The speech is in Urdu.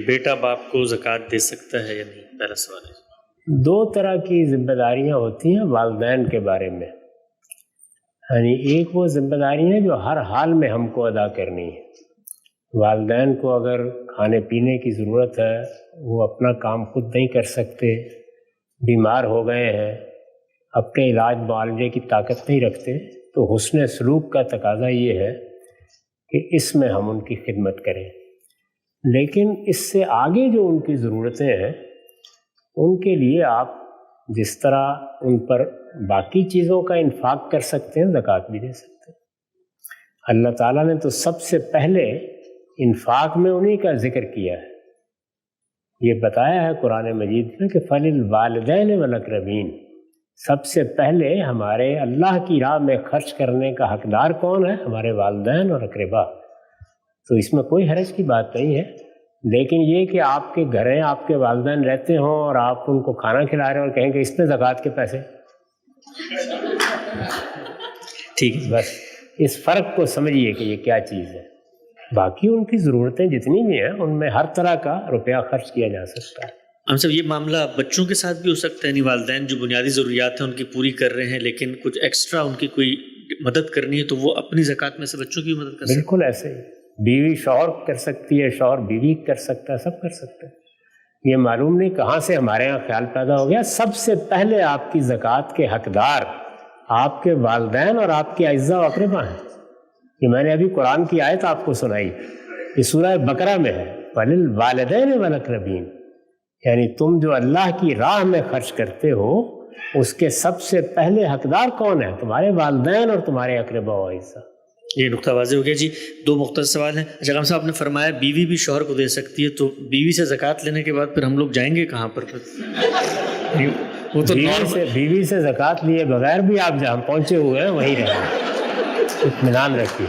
بیٹا باپ کو زکوٰۃ دے سکتا ہے یا نہیں؟ پہلا سوال ہے۔ دو طرح کی ذمہ داریاں ہوتی ہیں والدین کے بارے میں، یعنی ایک وہ ذمہ داری ہیں جو ہر حال میں ہم کو ادا کرنی ہے۔ والدین کو اگر کھانے پینے کی ضرورت ہے، وہ اپنا کام خود نہیں کر سکتے، بیمار ہو گئے ہیں، اپنے علاج معالجے کی طاقت نہیں رکھتے، تو حسن سلوک کا تقاضا یہ ہے کہ اس میں ہم ان کی خدمت کریں۔ لیکن اس سے آگے جو ان کی ضرورتیں ہیں، ان کے لیے آپ جس طرح ان پر باقی چیزوں کا انفاق کر سکتے ہیں، زکوٰۃ بھی دے سکتے ہیں۔ اللہ تعالیٰ نے تو سب سے پہلے انفاق میں انہی کا ذکر کیا ہے، یہ بتایا ہے قرآن مجید میں کہ فَلِلْوَالِدَيْنِ وَالْأَقْرَبِينَ، سب سے پہلے ہمارے اللہ کی راہ میں خرچ کرنے کا حقدار کون ہے؟ ہمارے والدین اور اقربا۔ تو اس میں کوئی حرج کی بات نہیں ہے، لیکن یہ کہ آپ کے گھر ہیں، آپ کے والدین رہتے ہوں اور آپ ان کو کھانا کھلا رہے ہیں اور کہیں کہ اس میں زکوٰۃ کے پیسے، ٹھیک ہے، بس اس فرق کو سمجھیے کہ یہ کیا چیز ہے۔ باقی ان کی ضرورتیں جتنی بھی ہیں ان میں ہر طرح کا روپیہ خرچ کیا جا سکتا ہے۔ ہم سب یہ معاملہ بچوں کے ساتھ بھی ہو سکتا ہے، یعنی والدین جو بنیادی ضروریات ہیں ان کی پوری کر رہے ہیں، لیکن کچھ ایکسٹرا ان کی کوئی مدد کرنی ہے تو وہ اپنی زکوٰۃ میں سے بچوں کی مدد کر سکتے ہیں؟ بالکل ایسے ہی بیوی شوہر کر سکتی ہے، شوہر بیوی کر سکتا ہے، سب کر سکتے ہیں۔ یہ معلوم نہیں کہاں سے ہمارے یہاں خیال پیدا ہو گیا، سب سے پہلے آپ کی زکوٰۃ کے حقدار آپ کے والدین اور آپ کے اعزاء و اقربا ہیں۔ یہ میں نے ابھی قرآن کی آیت آپ کو سنائی، یہ سورہ بقرہ میں ہے، وَلِلْوَالِدَيْنِ وَالْأَقْرَبِينَ، یعنی تم جو اللہ کی راہ میں خرچ کرتے ہو اس کے سب سے پہلے حقدار کون ہے؟ تمہارے والدین اور تمہارے اقربا و اعزاء۔ یہ نقطہ واضح ہو گیا جی۔ دو مختصر سوال ہیں۔ اچھا صاحب نے فرمایا بیوی بھی شوہر کو دے سکتی ہے، تو بیوی سے زکوٰۃ لینے کے بعد پھر ہم لوگ جائیں گے کہاں پر؟ وہ تو بیوی سے زکوٰۃ لیے بغیر بھی آپ جہاں پہنچے ہوئے ہیں وہیں رہیں، اطمینان رکھیے۔